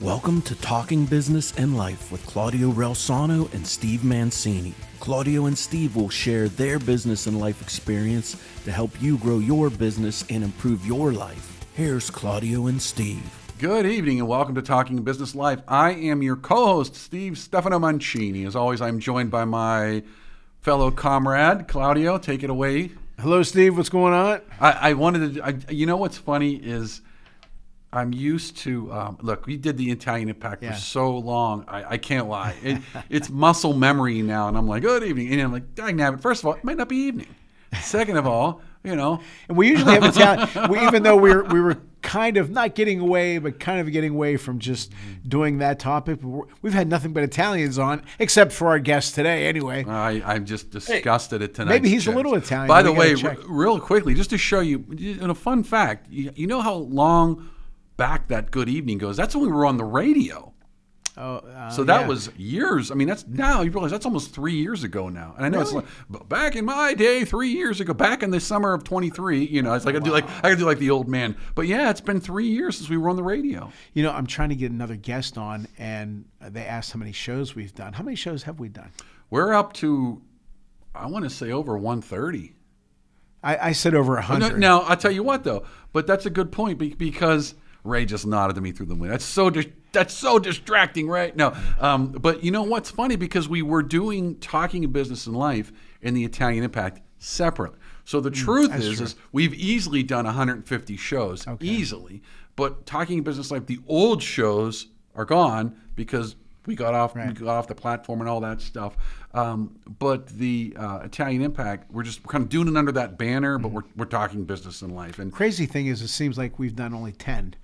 Welcome to Talking Business and Life with Claudio Relsano and Steve Mancini. Claudio and Steve will share their business and life experience to help you grow your business and improve your life. Here's Claudio and Steve. Good evening and welcome to Talking Business Life. I am your co-host, Steve Stefano Mancini. As always, I'm joined by my fellow comrade, Claudio. Take it away. Hello, Steve. What's going on? I wanted to, you know what's funny is I'm used to, look, we did the Italian Impact for so long. I can't lie. It's muscle memory now. And I'm like, good evening. And I'm like, dang, first of all, it might not be evening. Second of all, you know. And we usually have Italian, even though we were kind of not getting away, but kind of getting away from just doing that topic. We've had nothing but Italians on, except for our guest today anyway. I'm just disgusted at tonight. Maybe he's a little Italian. By the way, real quickly, just to show you, a fun fact, you know how long back that good evening goes? That's when we were on the radio. So that was years. I mean, that's now you realize that's almost 3 years ago now. And I know it's like, but back in my day, 3 years ago, back in the summer of 23, you know, it's like I could do like the old man. But yeah, it's been 3 years since we were on the radio. You know, I'm trying to get another guest on, and they asked how many shows we've done. How many shows have we done? We're up to, I want to say over 130. I said over 100. Now I'll tell you what though, but that's a good point because Ray just nodded to me through the window. That's so distracting, right? No, but you know what's funny? Because we were doing Talking Business and Life and the Italian Impact separately. So the truth is we've easily done 150 shows, easily. But Talking Business Life, the old shows are gone because we got off the platform and all that stuff. But the Italian Impact, we're kind of doing it under that banner, but we're talking business and life. And crazy thing is, it seems like we've done only 10.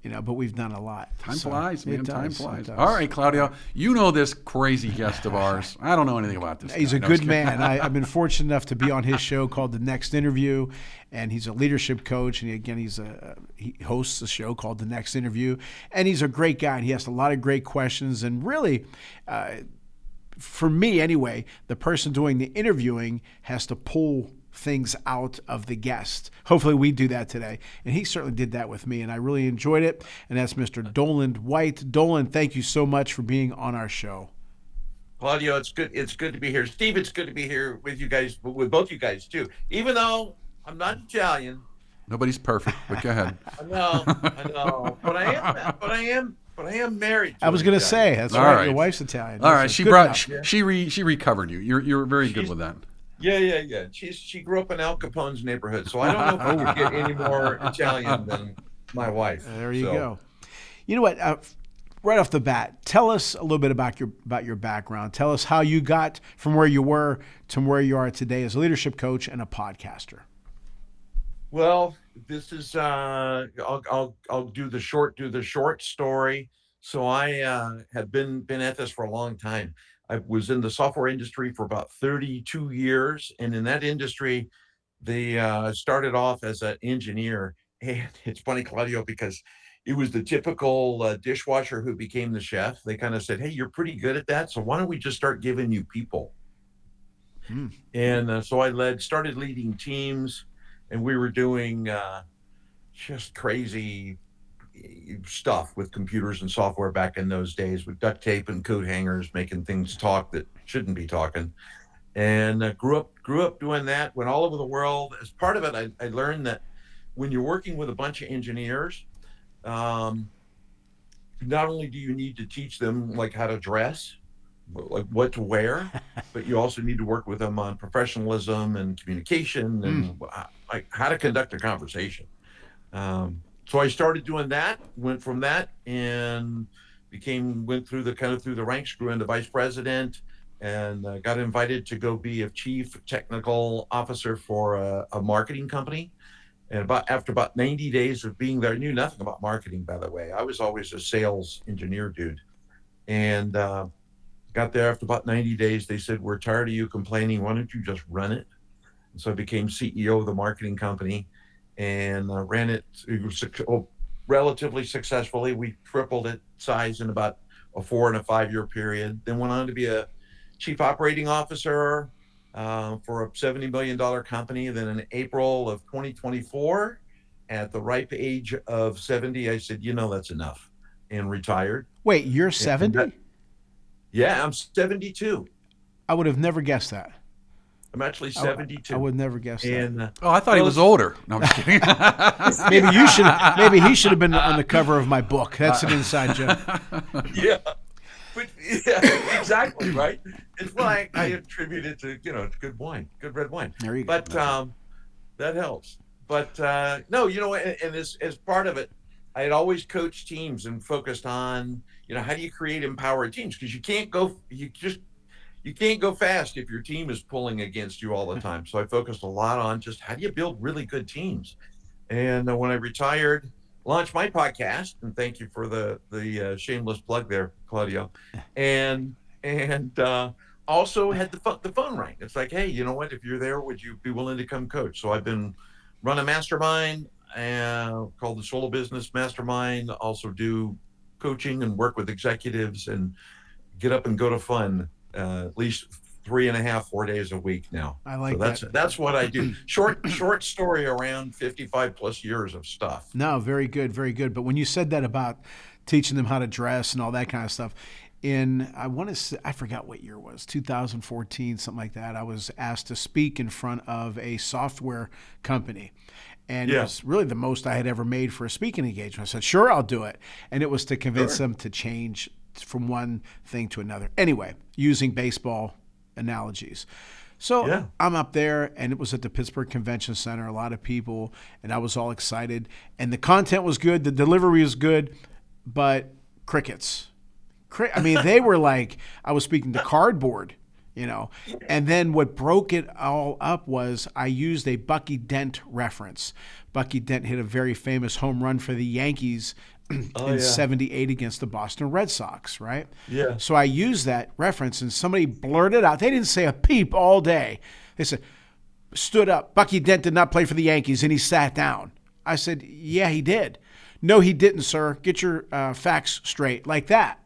You know, but we've done a lot. Time flies, man. Time flies. All right, Claudio, you know this crazy guest of ours. I don't know anything about this. He's a good man. I've been fortunate enough to be on his show called The Next Interview, and he's a leadership coach. And again, he hosts a show called The Next Interview, and he's a great guy. And he asks a lot of great questions, and really, for me anyway, the person doing the interviewing has to pull things out of the guest. Hopefully we do that today. And he certainly did that with me, and I really enjoyed it. And that's Mr. DOLAND White. DOLAND, thank you so much for being on our show. Claudio, it's good to be here. Steve, it's good to be here with you guys, with both you guys too. Even though I'm not Italian. Nobody's perfect, but go ahead. I know. But I am married. I was going to say, that's right. Your wife's Italian. All right. She recovered you. You're very good with that. Yeah. She grew up in Al Capone's neighborhood, so I don't know if I could get any more Italian than my wife. There you go. You know what? Right off the bat, tell us a little bit about your background. Tell us how you got from where you were to where you are today as a leadership coach and a podcaster. Well, this is I'll do the short story. So I have been at this for a long time. I was in the software industry for about 32 years. And in that industry, they started off as an engineer. And it's funny, Claudio, because it was the typical dishwasher who became the chef. They kind of said, hey, you're pretty good at that. So why don't we just start giving you people? And so I started leading teams, and we were doing just crazy stuff with computers and software back in those days, with duct tape and coat hangers, making things talk that shouldn't be talking. And grew up doing that. Went all over the world. As part of it, I learned that when you're working with a bunch of engineers, not only do you need to teach them like how to dress, like what to wear, but you also need to work with them on professionalism and communication and like how to conduct a conversation. So I started doing that, went from that and went through the ranks, grew into vice president, and got invited to go be a chief technical officer for a marketing company. And after about 90 days of being there, I knew nothing about marketing, by the way. I was always a sales engineer dude. And got there after about 90 days. They said, we're tired of you complaining. Why don't you just run it? And so I became CEO of the marketing company. And ran it relatively successfully. We tripled its size in about a 4 and a 5 year period. Then went on to be a chief operating officer for a $70 million company. Then in April of 2024, at the ripe age of 70, I said, that's enough. and retired. Wait, you're And 70? yeah, I'm 72. I would have never guessed that. I'm actually I 72. would never guess that. And Oh, I thought he was older. No, I'm just kidding. Maybe you should. Maybe he should have been on the cover of my book. That's an inside joke. yeah, but yeah, exactly right. It's why I attribute it to good wine, good red wine. There you go. But that helps. But no, and as part of it, I had always coached teams and focused on how do you create empowered teams, because you can't go fast if your team is pulling against you all the time. So I focused a lot on just how do you build really good teams. And when I retired, launched my podcast, and thank you for the shameless plug there, Claudio, and also had the phone ring. It's like, hey, you know what? If you're there, would you be willing to come coach? So I've been run a mastermind called the Solo Business Mastermind. Also do coaching and work with executives and get up and go to fun at least 3.5-4 days a week now. I like that. That's what I do. Short story around 55 plus years of stuff. No, very good, very good. But when you said that about teaching them how to dress and all that kind of stuff, I forgot what year it was, 2014, something like that. I was asked to speak in front of a software company. And it was really the most I had ever made for a speaking engagement. I said, sure, I'll do it. And it was to convince them to change from one thing to another. Anyway, using baseball analogies. So I'm up there, and it was at the Pittsburgh Convention Center, a lot of people, and I was all excited. And the content was good, the delivery was good, but crickets. I mean, they were like, I was speaking to cardboard, And then what broke it all up was I used a Bucky Dent reference. Bucky Dent hit a very famous home run for the Yankees in 78 against the Boston Red Sox, right? Yeah. So I used that reference, and somebody blurted out. They didn't say a peep all day. They said, stood up, Bucky Dent did not play for the Yankees, and he sat down. I said, yeah, he did. No, he didn't, sir. Get your facts straight, like that.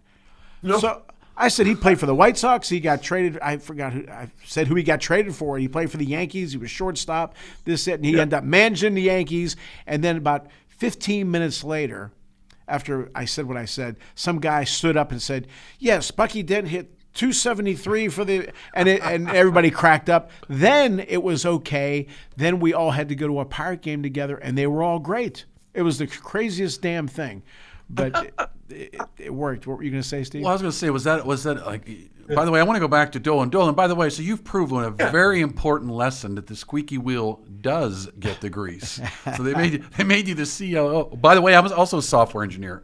No. So I said he played for the White Sox. He got traded. I forgot who. I said who he got traded for. He played for the Yankees. He was shortstop. This, that, and he ended up managing the Yankees. And then about 15 minutes later, after I said what I said, some guy stood up and said, yes, Bucky Dent hit 273 for the – and everybody cracked up. Then it was okay. Then we all had to go to a Pirate game together, and they were all great. It was the craziest damn thing. But it worked. What were you going to say, Steve? Well, I was going to say, was that like? By the way, I want to go back to Dolan. Dolan, by the way, so you've proven a very important lesson that the squeaky wheel does get the grease. So they made you the COO. By the way, I was also a software engineer.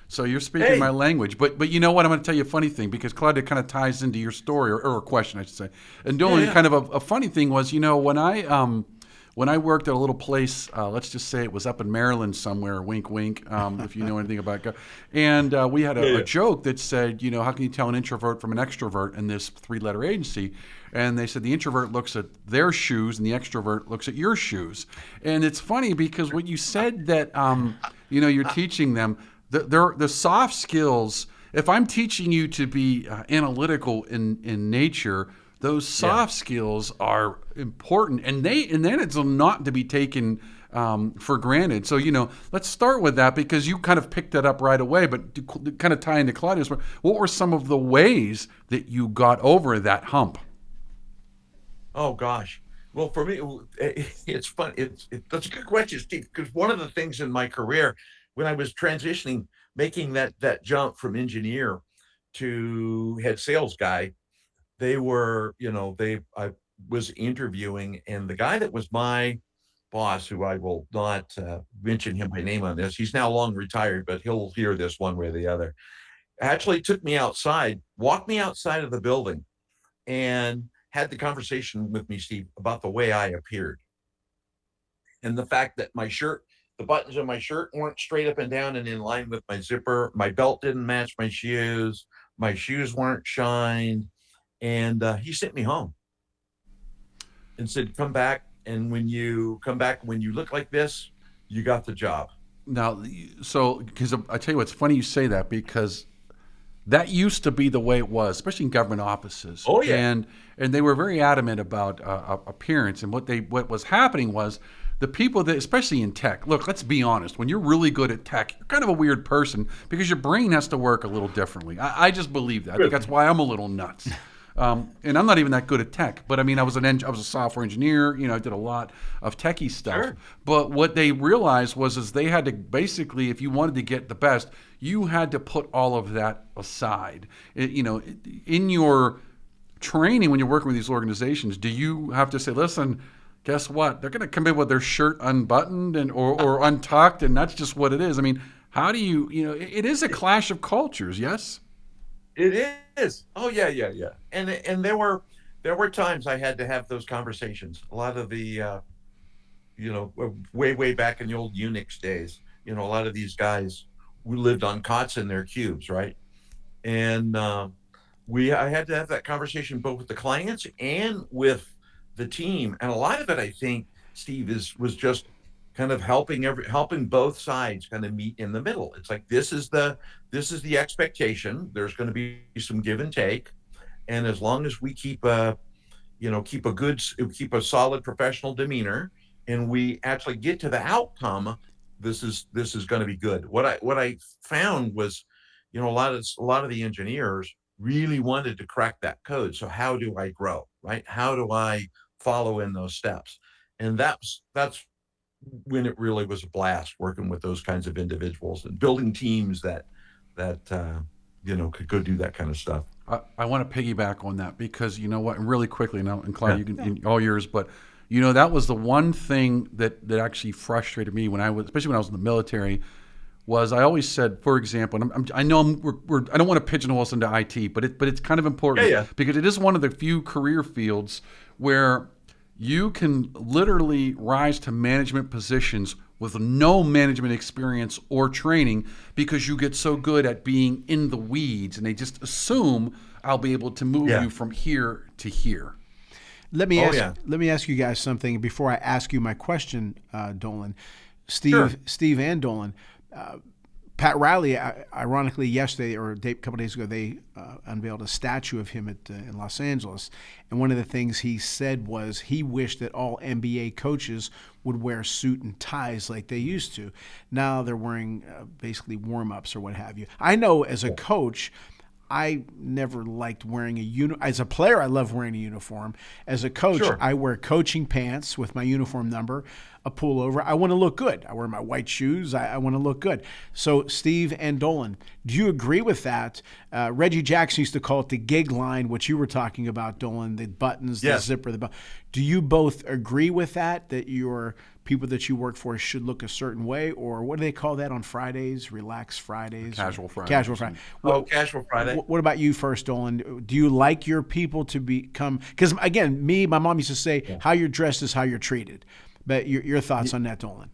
So you're speaking my language. But you know what? I'm going to tell you a funny thing, because Claudia kind of ties into your story, or a question, I should say. And Dolan, kind of a funny thing was, when I worked at a little place, let's just say it was up in Maryland somewhere, wink, wink, if you know anything about it. And we had a joke that said, how can you tell an introvert from an extrovert in this 3-letter agency? And they said the introvert looks at their shoes and the extrovert looks at your shoes. And it's funny because when you said that, you're teaching them, the soft skills, if I'm teaching you to be analytical in nature, those soft skills are important, and then it's not to be taken for granted. So let's start with that, because you kind of picked that up right away. But to kind of tie into Claudia's, what were some of the ways that you got over that hump? Oh gosh, well, for me, it's fun. That's a good question, Steve. Because one of the things in my career, when I was transitioning, making that jump from engineer to head sales guy, I was interviewing, and the guy that was my boss, who I will not mention him by name on this, he's now long retired, but he'll hear this one way or the other, actually took me outside, walked me outside of the building, and had the conversation with me, Steve, about the way I appeared. And the fact that the buttons on my shirt weren't straight up and down and in line with my zipper, my belt didn't match my shoes weren't shined. And he sent me home and said, come back. And when you come back, when you look like this, you got the job. Now, so, because I tell you what's funny you say that, because that used to be the way it was, especially in government offices. Oh, yeah. And they were very adamant about appearance. And what was happening was the people that, especially in tech, look, let's be honest, when you're really good at tech, you're kind of a weird person because your brain has to work a little differently. I just believe that. I think that's why I'm a little nuts. And I'm not even that good at tech, but I mean, I was a software engineer. I did a lot of techie stuff. Sure. But what they realized is they had to basically, if you wanted to get the best, you had to put all of that aside. In your training when you're working with these organizations, do you have to say, listen, guess what? They're going to come in with their shirt unbuttoned or untucked, and that's just what it is. I mean, how do you? It is a clash of cultures. Yes. It is. Oh yeah. And there were times I had to have those conversations. A lot of the way back in the old Unix days, a lot of these guys, we lived on cots in their cubes, right? And I had to have that conversation both with the clients and with the team. And a lot of it, I think, Steve, was just kind of helping both sides kind of meet in the middle. It's like this is the expectation. There's going to be some give and take, and as long as we keep a solid professional demeanor, and we actually get to the outcome, this is going to be good. What I found was, a lot of the engineers really wanted to crack that code. So how do I grow, right? How do I follow in those steps? And that's when it really was a blast working with those kinds of individuals and building teams that could go do that kind of stuff. I want to piggyback on that because you know what, and really quickly now, and Claudia, you can all yours, but that was the one thing that actually frustrated me especially when I was in the military, was I always said, for example, and I know I don't want to pigeonhole us into IT, but it's kind of important because it is one of the few career fields where you can literally rise to management positions with no management experience or training because you get so good at being in the weeds, and they just assume I'll be able to move you from here to here. Let me ask you guys something before I ask you my question, Dolan. Steve and Dolan. Pat Riley, ironically, yesterday or a couple days ago, they unveiled a statue of him in Los Angeles. And one of the things he said was he wished that all NBA coaches would wear suit and ties like they used to. Now they're wearing basically warm-ups or what have you. I know as a coach, I never liked wearing a uniform. As a player, I love wearing a uniform. As a coach, I wear coaching pants with my uniform number, a pullover. I want to look good. I wear my white shoes. I want to look good. So, Steve and Dolan, do you agree with that? Reggie Jackson used to call it the gig line, what you were talking about, Dolan, the buttons, the zipper, the belt. Do you both agree with that your people that you work for should look a certain way, or what do they call that on Fridays? Relax Fridays? Casual Friday. Casual Friday. Casual Friday. What about you first, Dolan? Do you like your people to become, because again, my mom used to say, how you're dressed is how you're treated. But your thoughts on that, Dolan?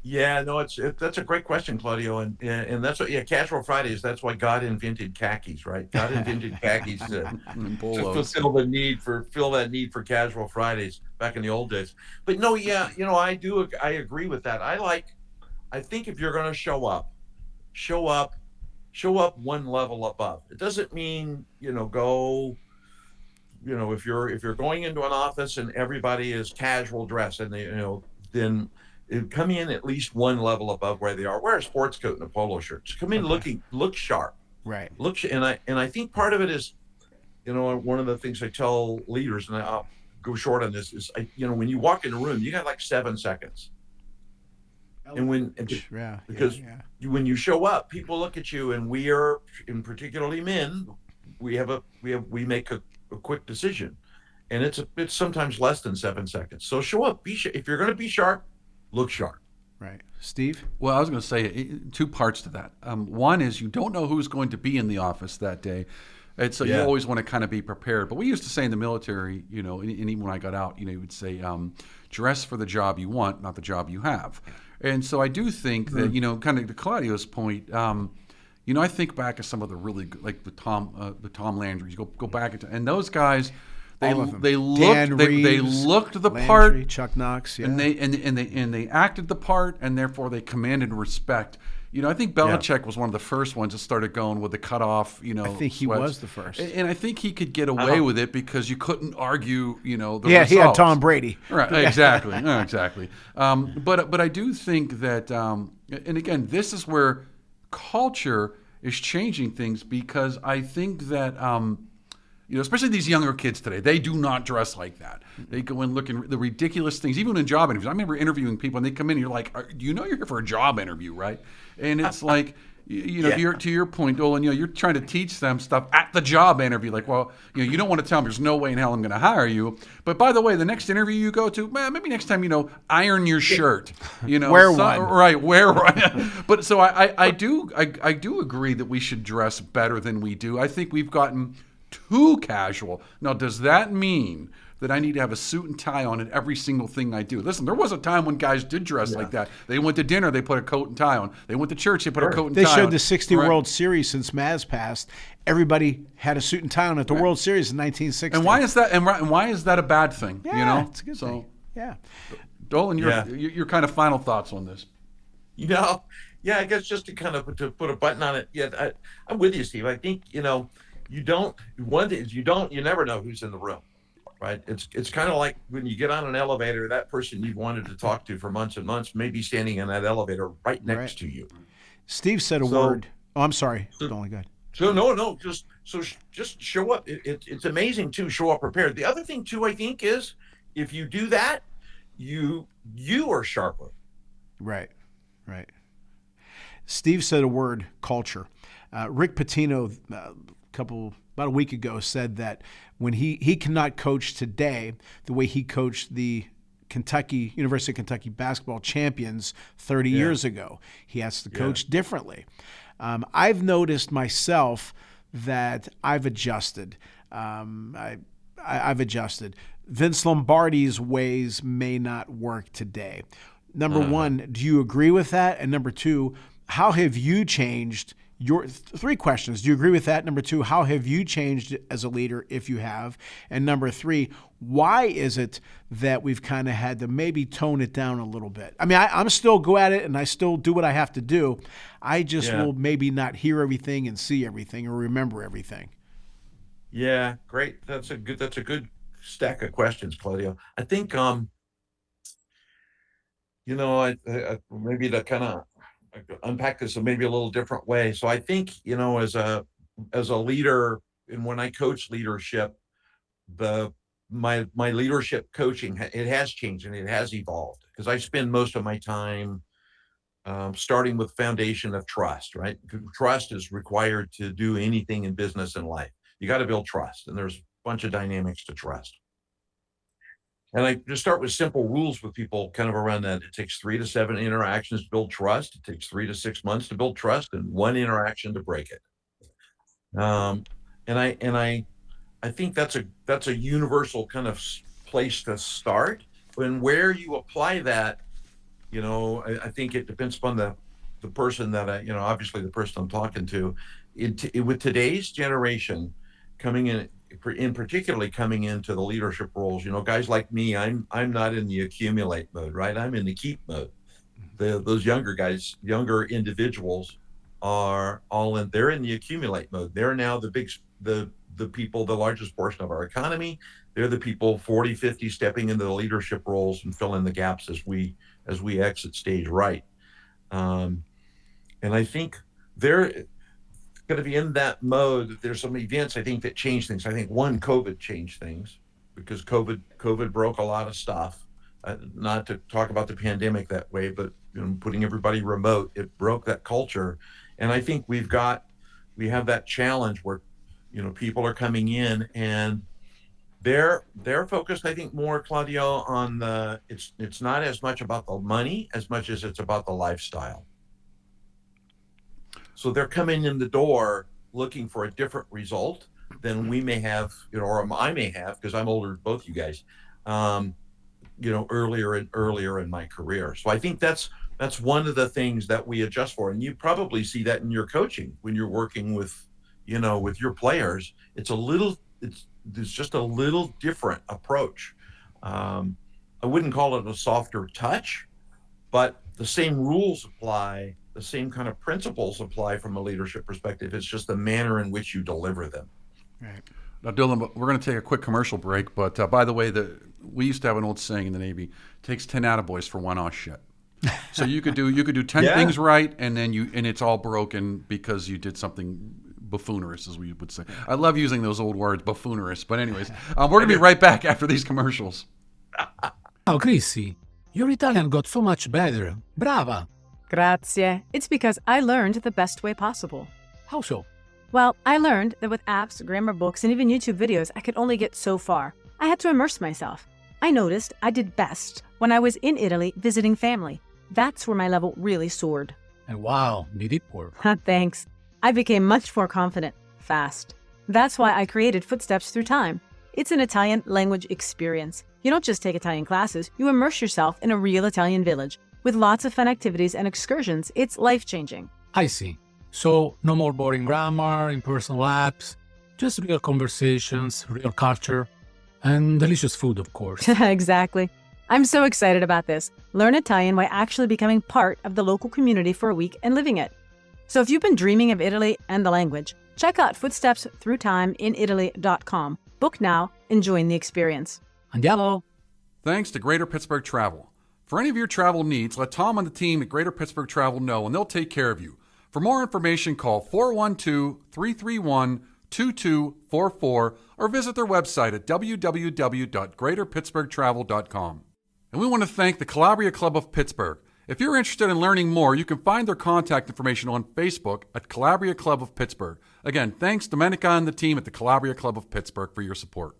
Yeah, no, that's a great question, Claudio, and that's what Casual Fridays. That's why God invented khakis, right? God invented khakis to fulfill that need for Casual Fridays back in the old days. But no, I agree with that. I think if you're going to show up one level above. It doesn't mean go. If you're going into an office and everybody is casual dress and then come in at least one level above where they are. Wear a sports coat and a polo shirt. Just come in look sharp. Right. And I think part of it is, one of the things I tell leaders, and I'll go short on this, is when you walk in a room, you got like 7 secones. And when you show up, people look at you, and we are, and particularly men, we make a quick decision, and it's sometimes less than 7 seconds. So show up. If you're going to be sharp, look sharp. Right. Steve? Well, I was going to say two parts to that. One is you don't know who's going to be in the office that day. And so you always want to kind of be prepared. But we used to say in the military, and even when I got out, you would say, dress for the job you want, not the job you have. And so I do think that, kind of to Claudio's point, I think back to some of the really good, like the Tom Landrys. You go back and those guys, they looked the Landry, part, Chuck Knox, and they acted the part, and therefore they commanded respect. I think Belichick was one of the first ones that started going with the cutoff, I think he sweats. was the first. And I think he could get away with it because you couldn't argue, the Yeah, results. he had Tom Brady. Right, exactly. Exactly. But I do think that, and again, this is where culture is changing things, because I think that, especially these younger kids today, they do not dress like that. They go in looking the ridiculous things, even in job interviews. I remember interviewing people, and they come in, and you're like, "You know, you're here for a job interview, right?" And it's like, to your point, Dolan, you're trying to teach them stuff at the job interview. Like, well, you don't want to tell them there's no way in hell I'm going to hire you. But by the way, the next interview you go to, maybe next time, iron your shirt. Wear one. Right, wear one. But so I do agree that we should dress better than we do. I think we've gotten too casual. Now, does that mean that I need to have a suit and tie on at every single thing I do? Listen, there was a time when guys did dress like that. They went to dinner, they put a coat and tie on. They went to church, they put a coat and tie on. They showed the 60 World Series since Maz passed. Everybody had a suit and tie on at the World Series in 1960. And why is that? And why is that a bad thing? Yeah, it's a good thing. Yeah, Dolan, your kind of final thoughts on this? I guess just to put a button on it. Yeah, I'm with you, Steve. I think you never know who's in the room. Right. It's kind of like when you get on an elevator, that person you've wanted to talk to for months and months may be standing in that elevator right next to you. Steve said a word. Oh, I'm sorry. Only good. So no, just show up. It's amazing to show up prepared. The other thing too, I think, is if you do that, you are sharper. Right. Steve said a word: culture. Rick Pitino, about a week ago, said that when he cannot coach today the way he coached the University of Kentucky basketball champions 30 years ago. He has to coach differently. I've noticed myself that I've adjusted. I've adjusted. Vince Lombardi's ways may not work today. Number one, do you agree with that? And number two, how have you changed? Your three questions. Do you agree with that? Number two, how have you changed as a leader, if you have? And number three, why is it that we've kind of had to maybe tone it down a little bit? I mean, I'm still go at it and I still do what I have to do. I just will maybe not hear everything and see everything or remember everything. Yeah, great. That's a good stack of questions, Claudio. I think maybe to kind of unpack this in maybe a little different way. So I think, as a leader, and when I coach leadership, my leadership coaching, it has changed and it has evolved, because I spend most of my time starting with foundation of trust, right? Trust is required to do anything in business and life. You got to build trust, and there's a bunch of dynamics to trust. And I just start with simple rules with people kind of around that. It takes 3 to 7 interactions to build trust. It takes 3 to 6 months to build trust, and 1 interaction to break it. And I think that's a universal kind of place to start. And where you apply that, I think it depends upon the person that obviously the person I'm talking to. With today's generation coming in particularly coming into the leadership roles, guys like me, I'm not in the accumulate mode, right? I'm in the keep mode. Those younger individuals are they're in the accumulate mode. They're now the people, the largest portion of our economy. They're the people 40, 50 stepping into the leadership roles and filling the gaps as we exit stage right. And I think they're going to be in that mode. There's some events, I think, that change things. I think one, COVID changed things, because COVID broke a lot of stuff. Not to talk about the pandemic that way, but putting everybody remote, it broke that culture. And I think we have that challenge where people are coming in and they're focused, I think, more, Claudio, on it's not as much about the money as much as it's about the lifestyle. So they're coming in the door looking for a different result than we may have, or I may have, because I'm older than both you guys, earlier in my career. So I think that's one of the things that we adjust for. And you probably see that in your coaching when you're working with your players. It's just a little different approach. I wouldn't call it a softer touch, but the same rules apply. the same kind of principles apply from a leadership perspective. It's just the manner in which you deliver them. Right. Now, Dylan, we're going to take a quick commercial break. But by the way, we used to have an old saying in the Navy: "It takes 10 attaboys for one aw shit." So you could do 10 things right, and then it's all broken because you did something buffoonist, as we would say. I love using those old words, buffoonist. But anyways, we're going to be right back after these commercials. Oh, Chrissy, your Italian got so much better. Brava. Grazie. It's because I learned the best way possible. How so? Well, I learned that with apps, grammar books, and even YouTube videos, I could only get so far. I had to immerse myself. I noticed I did best when I was in Italy visiting family. That's where my level really soared. And wow, did it work? Thanks. I became much more confident, fast. That's why I created Footsteps Through Time. It's an Italian language experience. You don't just take Italian classes, you immerse yourself in a real Italian village. With lots of fun activities and excursions, it's life-changing. I see. So, no more boring grammar, impersonal apps, just real conversations, real culture, and delicious food, of course. Exactly. I'm so excited about this. Learn Italian by actually becoming part of the local community for a week and living it. So if you've been dreaming of Italy and the language, check out Footsteps Through Time in Italy.com. Book now and join the experience. Andiamo! Thanks to Greater Pittsburgh Travel. For any of your travel needs, let Tom and the team at Greater Pittsburgh Travel know, and they'll take care of you. For more information, call 412-331-2244 or visit their website at www.greaterpittsburghtravel.com. And we want to thank the Calabria Club of Pittsburgh. If you're interested in learning more, you can find their contact information on Facebook at Calabria Club of Pittsburgh. Again, thanks Domenica and the team at the Calabria Club of Pittsburgh for your support.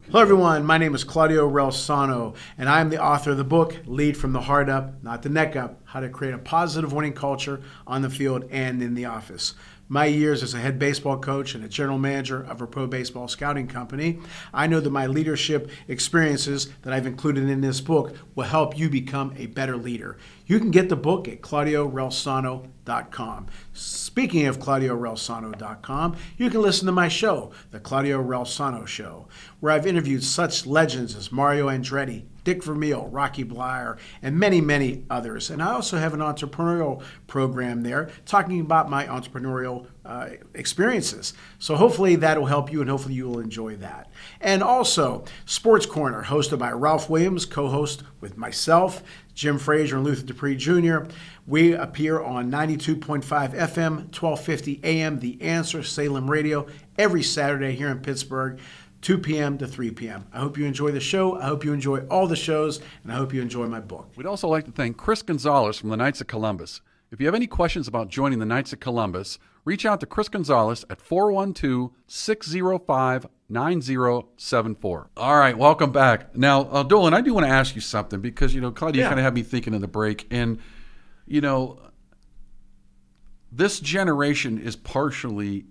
Hello, everyone. My name is Claudio Relsano, and I'm the author of the book, Lead from the Heart Up, Not the Neck Up, How to Create a Positive Winning Culture on the Field and in the Office. My years as a head baseball coach and a general manager of a pro baseball scouting company, I know that my leadership experiences that I've included in this book will help you become a better leader. You can get the book at ClaudioRelsano.com. Speaking of ClaudioRelsano.com, you can listen to my show, The Claudio Relsano Show, where I've interviewed such legends as Mario Andretti, Dick Vermeil, Rocky Blyer, and many, many others. And I also have an entrepreneurial program there talking about my entrepreneurial experiences. So hopefully that will help you, and hopefully you will enjoy that. And also, Sports Corner, hosted by Ralph Williams, co-host with myself, Jim Frazier, and Luther Dupree Jr. We appear on 92.5 FM, 1250 AM, The Answer, Salem Radio, every Saturday here in Pittsburgh, 2 p.m. to 3 p.m. I hope you enjoy the show. I hope you enjoy all the shows, and I hope you enjoy my book. We'd also like to thank Chris Gonzalez from the Knights of Columbus. If you have any questions about joining the Knights of Columbus, reach out to Chris Gonzalez at 412-605-9074. All right, welcome back. Now, Dolan, I do want to ask you something because, Claudia kind of had me thinking in the break. And, this generation is partially,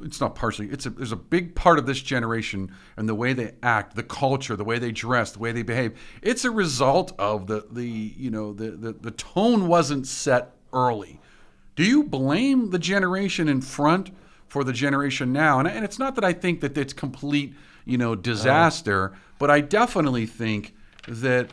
it's not partially, there's a big part of this generation and the way they act, the culture, the way they dress, the way they behave. It's a result of the tone wasn't set early. Do you blame the generation in front for the generation now? And it's not that I think that it's complete, disaster, but I definitely think that,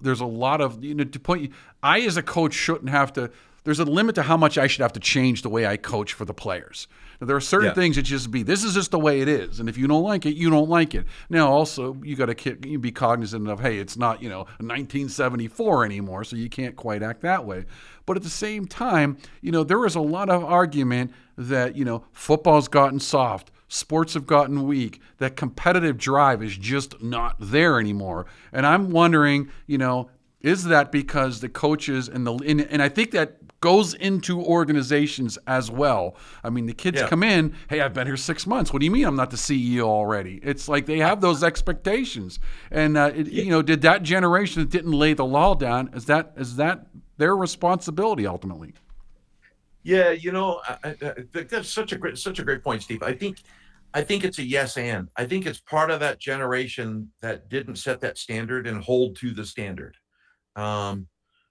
there's a lot of, to point, I as a coach shouldn't have to, there's a limit to how much I should have to change the way I coach for the players. Now, there are certain things that this is just the way it is. And if you don't like it, you don't like it. Now, also, you got to be cognizant of, hey, it's not, 1974 anymore, so you can't quite act that way. But at the same time, there is a lot of argument that, football's gotten soft, sports have gotten weak, that competitive drive is just not there anymore. And I'm wondering, is that because the coaches and I think that goes into organizations as well. I mean, the kids come in, hey, I've been here 6 months. What do you mean I'm not the CEO already? It's like they have those expectations. And, did that generation that didn't lay the law down, is that their responsibility ultimately? Yeah, that's such a great point, Steve. I think it's a yes and. I think it's part of that generation that didn't set that standard and hold to the standard.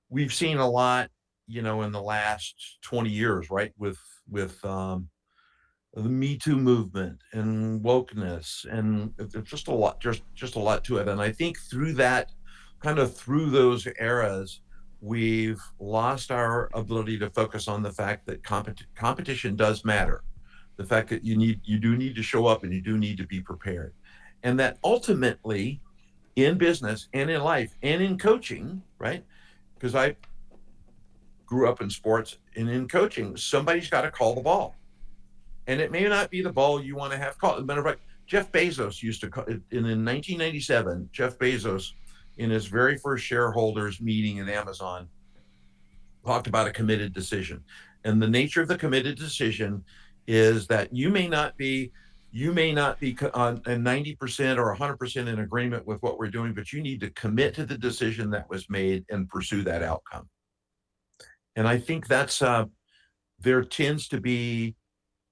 We've seen a lot, in the last 20 years, right? With the Me Too movement and wokeness, and there's just a lot to it. And I think through those eras, we've lost our ability to focus on the fact that competition does matter. The fact that you do need to show up and you do need to be prepared. And that ultimately in business and in life and in coaching, right? Because I grew up in sports and in coaching, somebody's got to call the ball. And it may not be the ball you want to have called. As a matter of fact, Jeff Bezos used to call in 1997, Jeff Bezos, in his very first shareholders meeting in Amazon, talked about a committed decision. And the nature of the committed decision is that you may not be on 90% or 100% in agreement with what we're doing, but you need to commit to the decision that was made and pursue that outcome. And I think that's there tends to be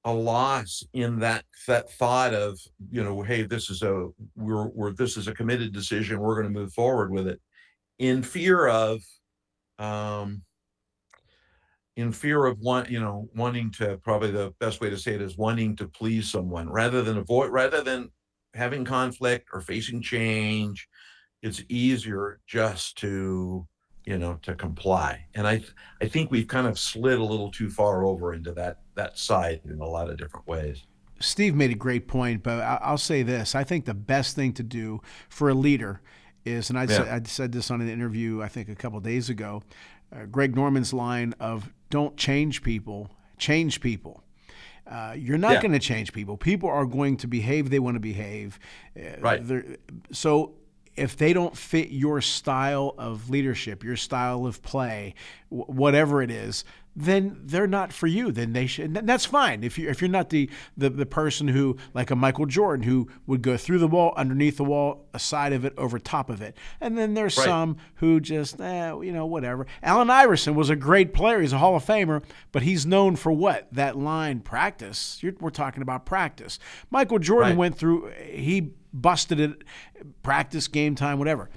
a loss in that thought of, hey, this is a committed decision. We're going to move forward with it, in fear of wanting to, probably the best way to say it is wanting to please someone rather than having conflict or facing change. It's easier just to comply. And I think we've kind of slid a little too far over into that side in a lot of different ways. Steve made a great point, but I'll say this. I think the best thing to do for a leader is, and I said this on an interview, I think a couple of days ago, Greg Norman's line of don't change people, change people. You're not going to change people. People are going to behave they want to behave. Right. So if they don't fit your style of leadership, your style of play, whatever it is, then they're not for you. Then they should. And that's fine. If you're not the person who, like a Michael Jordan, who would go through the wall, underneath the wall, a side of it, over top of it. And then there's some who just, whatever. Allen Iverson was a great player. He's a Hall of Famer, but he's known for what? That line, practice. We're talking about practice. Michael Jordan went through, he busted it, practice, game time, whatever.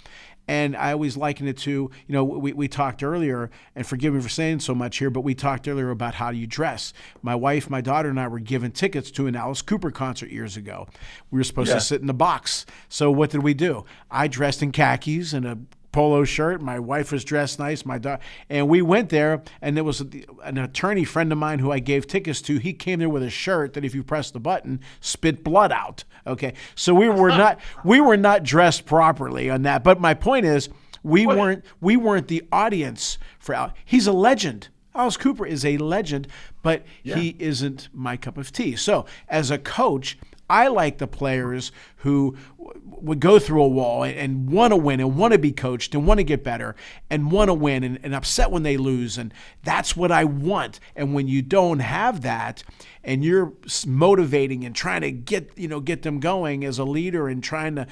And I always liken it to, we talked earlier, and forgive me for saying so much here, but we talked earlier about how you dress. My wife, my daughter, and I were given tickets to an Alice Cooper concert years ago. We were supposed to sit in the box. So what did we do? I dressed in khakis and a polo shirt. My wife was dressed nice, my daughter, and we went there, and there was an attorney friend of mine who I gave tickets to. He came there with a shirt that if you press the button, spit blood out. Okay. So we were not dressed properly on that. But my point is, we weren't the audience for Al. He's a legend. Alice Cooper is a legend, but he isn't my cup of tea. So as a coach, I like the players who would go through a wall and want to win and want to be coached and want to get better and want to win and upset when they lose. And that's what I want. And when you don't have that and you're motivating and trying to get them going as a leader and trying to,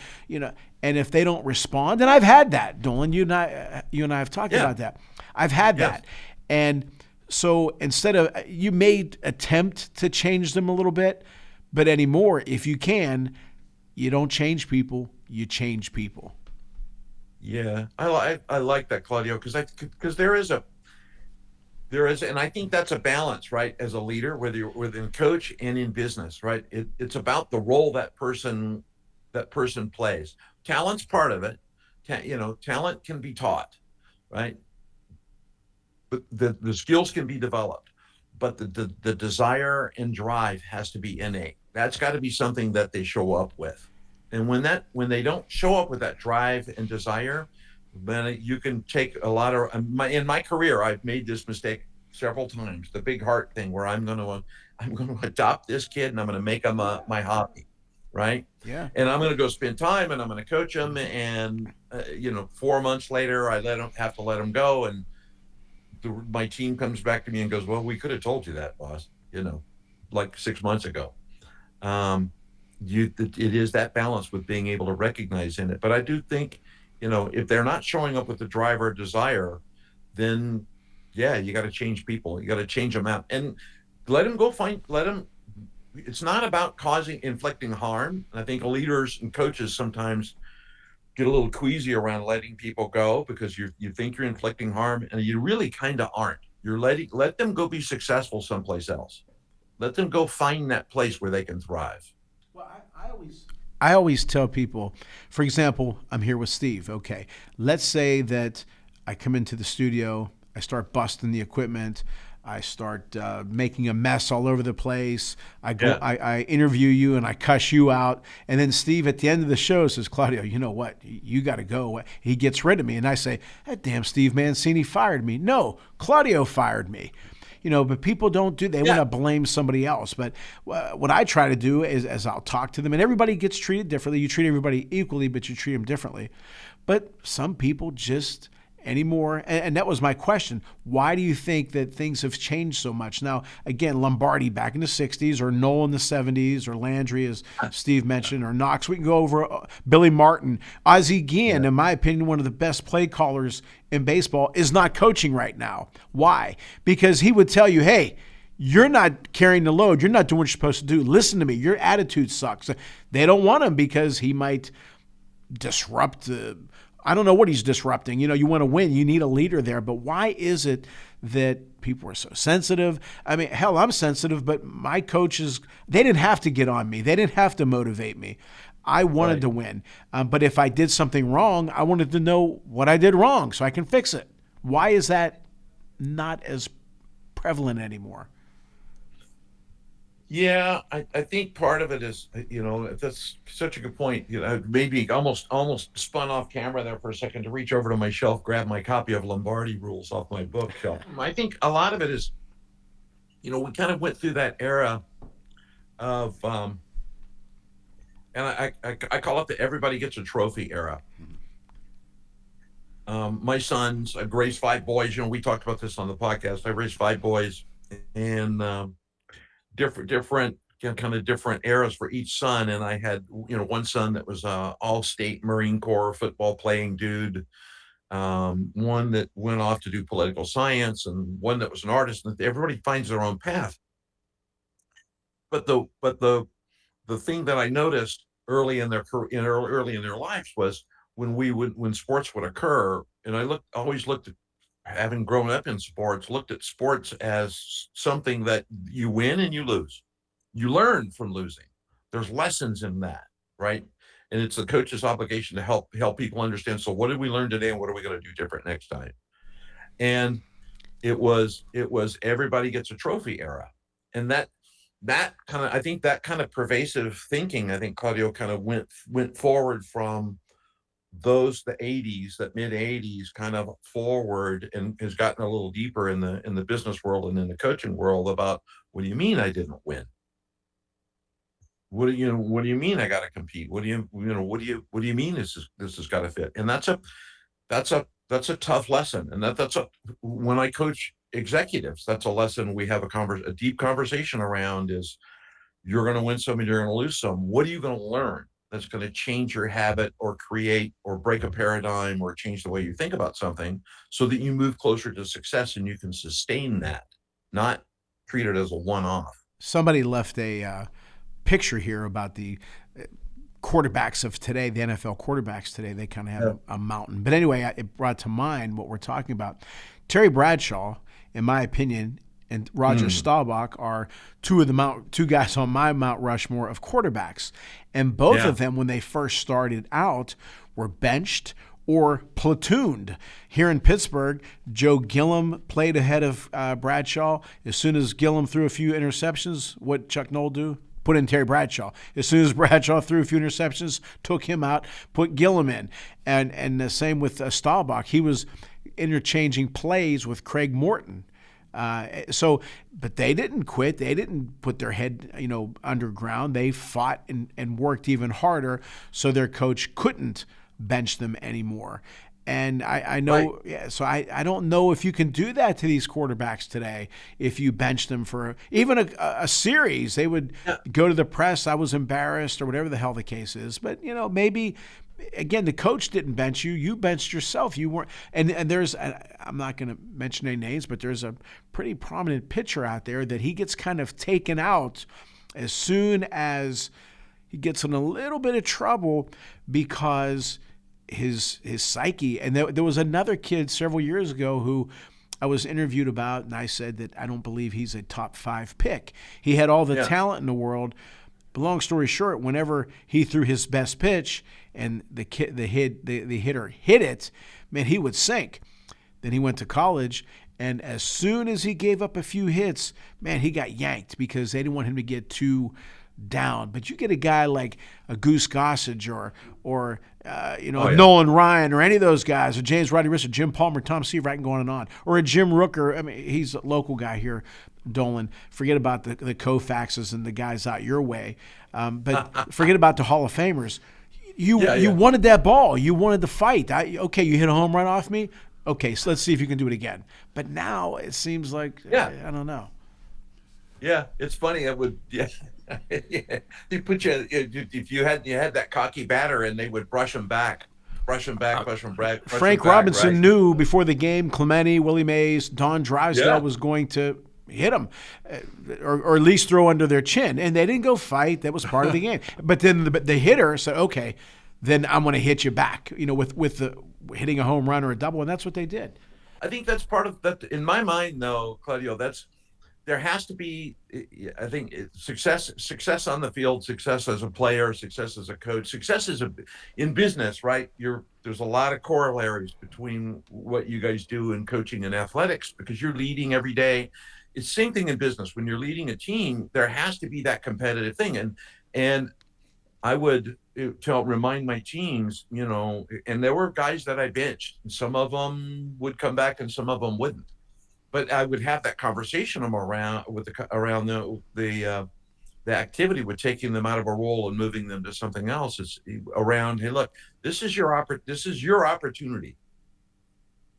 and if they don't respond, and I've had that, Dolan, you and I have talked about that. I've had that. And so instead of, you may attempt to change them a little bit, but anymore, if you can, you don't change people, you change people. Yeah, I like that, Claudio, because there is, and I think that's a balance, right? As a leader, whether you're within coach and in business, right? It's about the role that person plays. Talent's part of it. Talent can be taught, right? But the skills can be developed. But the desire and drive has to be innate. That's got to be something that they show up with. And when they don't show up with that drive and desire, then you can take a lot of, in my career, I've made this mistake several times, the big heart thing, where I'm going to adopt this kid and I'm going to make him my hobby. Right. Yeah. And I'm going to go spend time and I'm going to coach him. And, 4 months later, I have to let him go. And my team comes back to me and goes, well, we could have told you that, boss, like 6 months ago. It is that balance with being able to recognize in it. But I do think, if they're not showing up with the drive or desire, then you got to change people. You got to change them out and let them. It's not about inflicting harm. And I think leaders and coaches sometimes get a little queasy around letting people go because you think you're inflicting harm and you really kind of aren't. You're let them go be successful someplace else. Let them go find that place where they can thrive. Well, I always tell people, for example, I'm here with Steve. Okay, let's say that I come into the studio, I start busting the equipment, I start making a mess all over the place. I go, I interview you and I cuss you out. And then Steve at the end of the show says, Claudio, you know what? You got to go. He gets rid of me. And I say, that damn Steve Mancini fired me. No, Claudio fired me. But people don't do, they want to blame somebody else. But what I try to do is I'll talk to them, and everybody gets treated differently. You treat everybody equally, but you treat them differently. But some people just anymore. And that was my question. Why do you think that things have changed so much? Now, again, Lombardi back in the 60s, or Noel in the 70s, or Landry, as Steve mentioned, or Knox. We can go over Billy Martin. Ozzie Guillen, in my opinion, one of the best play callers in baseball, is not coaching right now. Why? Because he would tell you, hey, you're not carrying the load. You're not doing what you're supposed to do. Listen to me. Your attitude sucks. They don't want him because he might disrupt I don't know what he's disrupting. You want to win. You need a leader there. But why is it that people are so sensitive? I mean, hell, I'm sensitive, but my coaches, they didn't have to get on me. They didn't have to motivate me. I wanted to win. But if I did something wrong, I wanted to know what I did wrong so I can fix it. Why is that not as prevalent anymore? Yeah, I think part of it is, that's such a good point. Maybe almost spun off camera there for a second to reach over to my shelf, grab my copy of Lombardi Rules off my bookshelf. I think a lot of it is, we kind of went through that era of, and I call it the everybody gets a trophy era. My sons, I've raised 5 boys. We talked about this on the podcast. I raised 5 boys, and different kind of different eras for each son. And I had, one son that was all-state Marine Corps football playing dude, one that went off to do political science, and one that was an artist. And everybody finds their own path. But the thing that I noticed early in their lives was when sports would occur, and I always looked at, having grown up in sports, looked at sports as something that you win and you lose. You learn from losing. There's lessons in that, right? And it's the coach's obligation to help people understand. So what did we learn today, and what are we going to do different next time? And it was everybody gets a trophy era. And that kind of, I think that kind of pervasive thinking, I think Claudio kind of went forward from the 80s, that mid 80s kind of forward, and has gotten a little deeper in the business world and in the coaching world about, what do you mean I didn't win? What do you mean I got to compete? What do you mean this has got to fit? And that's a tough lesson. And when I coach executives, that's a lesson we have a deep conversation around is, you're going to win some and you're going to lose some. What are you going to learn that's going to change your habit, or create or break a paradigm, or change the way you think about something, so that you move closer to success and you can sustain that, not treat it as a one-off. Somebody left a picture here about the quarterbacks of today, the NFL quarterbacks today. They kind of have a mountain. But anyway, it brought to mind what we're talking about. Terry Bradshaw, in my opinion, and Roger Staubach are two guys on my Mount Rushmore of quarterbacks. And both of them, when they first started out, were benched or platooned. Here in Pittsburgh, Joe Gilliam played ahead of Bradshaw. As soon as Gilliam threw a few interceptions, what Chuck Noll do? Put in Terry Bradshaw. As soon as Bradshaw threw a few interceptions, took him out, put Gilliam in. And the same with Staubach. He was interchanging plays with Craig Morton. But they didn't quit. They didn't put their head, underground. They fought and worked even harder, so their coach couldn't bench them anymore. And I know, so I don't know if you can do that to these quarterbacks today. If you bench them for even a series, they would go to the press. I was embarrassed, or whatever the hell the case is. But maybe. Again, the coach didn't bench you. You benched yourself. You weren't. And there's, I'm not going to mention any names, but there's a pretty prominent pitcher out there that he gets kind of taken out as soon as he gets in a little bit of trouble, because his psyche. And there was another kid several years ago who I was interviewed about, and I said that I don't believe he's a top 5 pick. He had all the talent in the world. But long story short, whenever he threw his best pitch and the hitter hit it, man, he would sink. Then he went to college, and as soon as he gave up a few hits, man, he got yanked because they didn't want him to get too down. But you get a guy like a Goose Gossage or Nolan Ryan or any of those guys, or James Rodriguez, or Jim Palmer, Tom Seaver, I can go on and on, or a Jim Rooker. I mean, he's a local guy here, Dolan. Forget about the Koufaxes and the guys out your way, but forget about the Hall of Famers. You wanted that ball. You wanted the fight. Okay, you hit a home run off me. Okay, so let's see if you can do it again. But now it seems like I don't know. Yeah, it's funny. It would you put you if you had that cocky batter and they would brush him back. Frank Robinson right? knew before the game Clemente, Willie Mays, Don Drysdale was going to hit him, or at least throw under their chin, and they didn't go fight. That was part of the game. But then the hitter said, "Okay, then I'm going to hit you back." With the hitting a home run or a double, and that's what they did. I think that's part of that. In my mind, though, Claudio, there has to be, I think, success on the field, success as a player, success as a coach, success in business, right? There's a lot of corollaries between what you guys do in coaching and athletics, because you're leading every day. It's the same thing in business. When you're leading a team, there has to be that competitive thing. And I would remind my teams, and there were guys that I benched, and some of them would come back and some of them wouldn't. But I would have that conversation around the activity with taking them out of a role and moving them to something else. It's around, hey, look, this is your opportunity.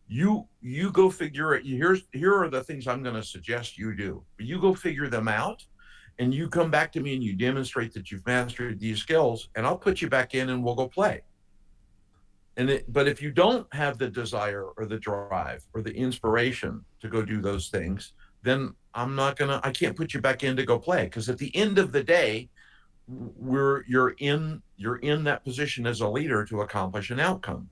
You go figure it. Here are the things I'm going to suggest you do. You go figure them out, and you come back to me and you demonstrate that you've mastered these skills, and I'll put you back in and we'll go play. But if you don't have the desire or the drive or the inspiration to go do those things, then I can't put you back in to go play. Because at the end of the day, you're in that position as a leader to accomplish an outcome.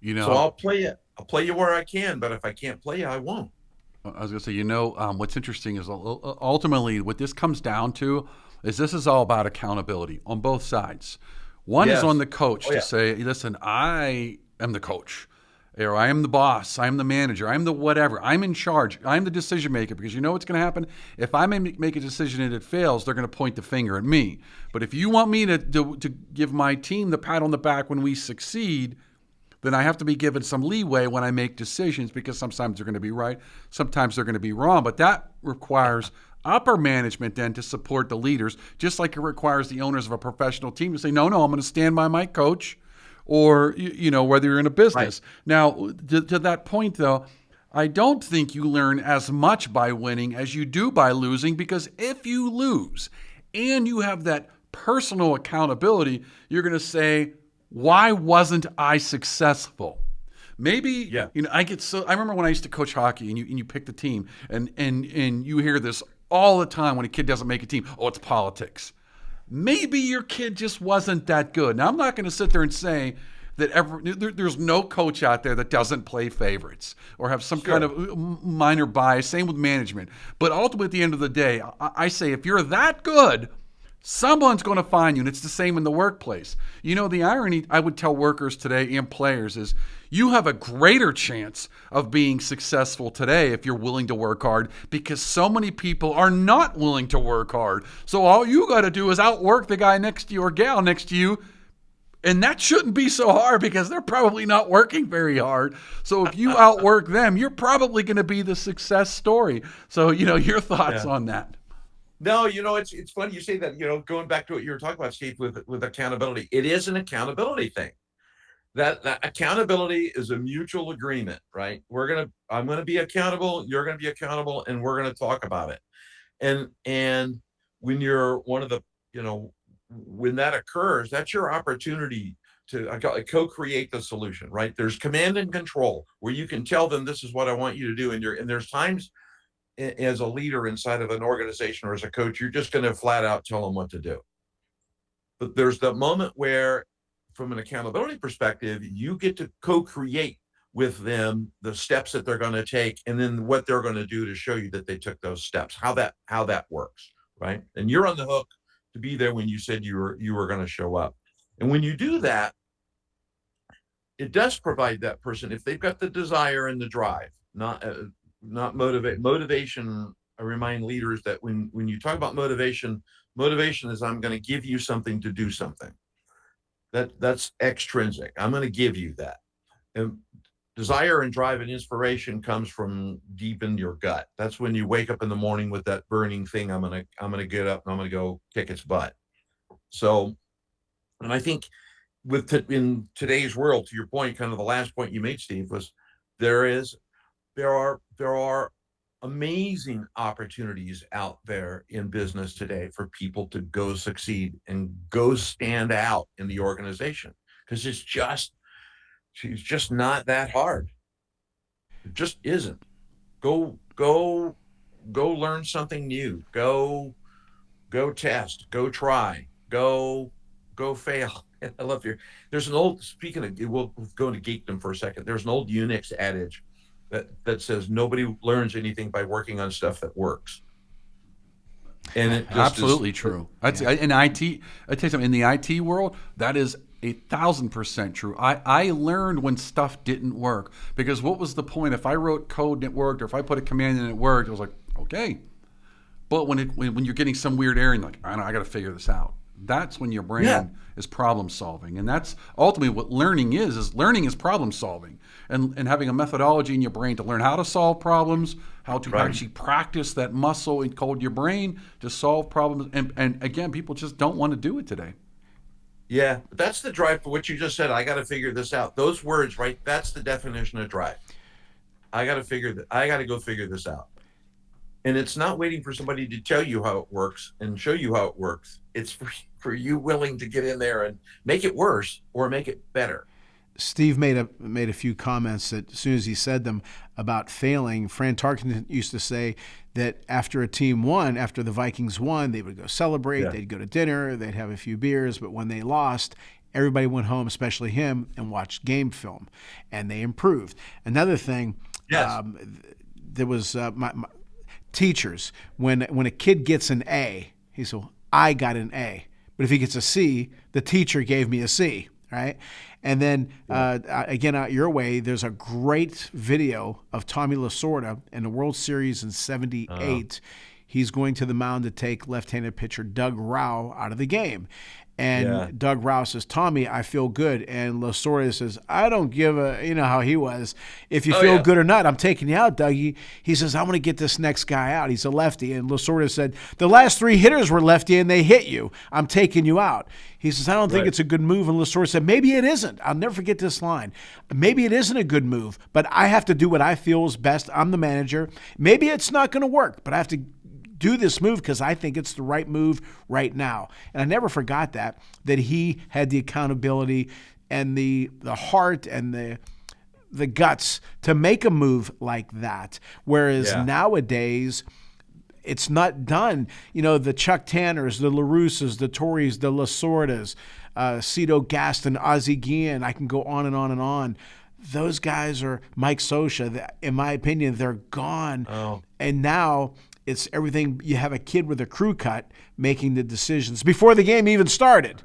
So I'll play you where I can, but if I can't play you, I won't. I was going to say, what's interesting is ultimately what this comes down to is this is all about accountability on both sides. One is on the coach to say, listen, I am the coach, or I am the boss, I am the manager, I am the whatever, I'm in charge, I'm the decision maker, because you know what's going to happen? If I make a decision and it fails, they're going to point the finger at me. But if you want me to give my team the pat on the back when we succeed, then I have to be given some leeway when I make decisions, because sometimes they're going to be right, sometimes they're going to be wrong. But that requires upper management then to support the leaders, just like it requires the owners of a professional team to say, no, I'm going to stand by my coach, or, whether you're in a business. Right. Now, to that point, though, I don't think you learn as much by winning as you do by losing, because if you lose and you have that personal accountability, you're going to say, why wasn't I successful? Maybe, I remember when I used to coach hockey and you pick the team and you hear this all the time when a kid doesn't make a team. Oh, it's politics. Maybe your kid just wasn't that good. Now, I'm not going to sit there and say that there's no coach out there that doesn't play favorites or have some kind of minor bias. Same with management. But ultimately, at the end of the day, I say if you're that good, someone's going to find you, and it's the same in the workplace. The irony I would tell workers today and players is you have a greater chance of being successful today if you're willing to work hard, because so many people are not willing to work hard. So all you got to do is outwork the guy next to you or gal next to you, and that shouldn't be so hard because they're probably not working very hard. So if you outwork them, you're probably going to be the success story. So, your thoughts on that. No, it's funny you say that, going back to what you were talking about, Steve, with accountability. It is an accountability thing. That accountability is a mutual agreement, right? I'm going to be accountable, you're going to be accountable, and we're going to talk about it. And when you're one of the, when that occurs, that's your opportunity to co-create the solution, right? There's command and control where you can tell them, this is what I want you to do. And there's times as a leader inside of an organization or as a coach, you're just going to flat out tell them what to do. But there's the moment where, from an accountability perspective, you get to co-create with them the steps that they're going to take, and then what they're going to do to show you that they took those steps, how that works, right? And you're on the hook to be there when you said you were going to show up. And when you do that, it does provide that person, if they've got the desire and the drive, not motivation. I remind leaders that when you talk about motivation is, I'm going to give you something to do something. That's extrinsic. I'm going to give you that. And desire and drive and inspiration comes from deep in your gut. That's when you wake up in the morning with that burning thing. I'm gonna get up and I'm gonna go kick its butt. So, and I think in today's world, to your point, kind of the last point you made, Steve, was there are amazing opportunities out there in business today for people to go succeed and go stand out in the organization, because she's just not that hard. It just isn't. Go learn something new. Go test. Go try. Go fail. I love there's an old, speaking of, we'll go into geekdom for a second. There's an old Unix adage that says nobody learns anything by working on stuff that works. And it just absolutely true. That's in IT. I tell you something, in the IT world, that is 1,000% true. I learned when stuff didn't work, because what was the point? If I wrote code and it worked, or if I put a command in and it worked, it was like, okay. But when you're getting some weird error and you're like, I got to figure this out. That's when your brain is problem solving, and that's ultimately what learning is. Learning is problem solving, and having a methodology in your brain to learn how to solve problems, how to actually practice that muscle and code your brain to solve problems. And again, people just don't want to do it today. Yeah, that's the drive for what you just said. I got to figure this out. Those words, right? That's the definition of drive. I got to go figure this out. And it's not waiting for somebody to tell you how it works and show you how it works. It's for you willing to get in there and make it worse or make it better. Steve made a few comments that, as soon as he said them, about failing. Fran Tarkenton used to say that after a team won, after the Vikings won, they would go celebrate, they'd go to dinner, they'd have a few beers, but when they lost, everybody went home, especially him, and watched game film, and they improved. Another thing, there was my teachers, when a kid gets an A, he said, well, I got an A. But if he gets a C, the teacher gave me a C, right? And then, again, out your way, there's a great video of Tommy Lasorda in the World Series in '78. He's going to the mound to take left-handed pitcher Doug Rauh out of the game. And Doug Rauh says, Tommy, I feel good. And Lasorda says, I don't give a, you know how he was. If you feel good or not, I'm taking you out, Dougie. He says, I want to get this next guy out. He's a lefty. And Lasorda said, the last three hitters were lefty and they hit you. I'm taking you out. He says, I don't think it's a good move. And Lasorda said, maybe it isn't. I'll never forget this line. Maybe it isn't a good move, but I have to do what I feel is best. I'm the manager. Maybe it's not going to work, but I have to do this move because I think it's the right move right now. And I never forgot that he had the accountability and the heart and the guts to make a move like that. Whereas nowadays, it's not done. You know, the Chuck Tanners, the LaRusses, the Torreys, the Lasordas, Cito Gaston, Ozzie Guillen, I can go on and on and on. Those guys are Mike Scioscia. In my opinion, they're gone. Oh. And now it's everything. You have a kid with a crew cut making the decisions before the game even started.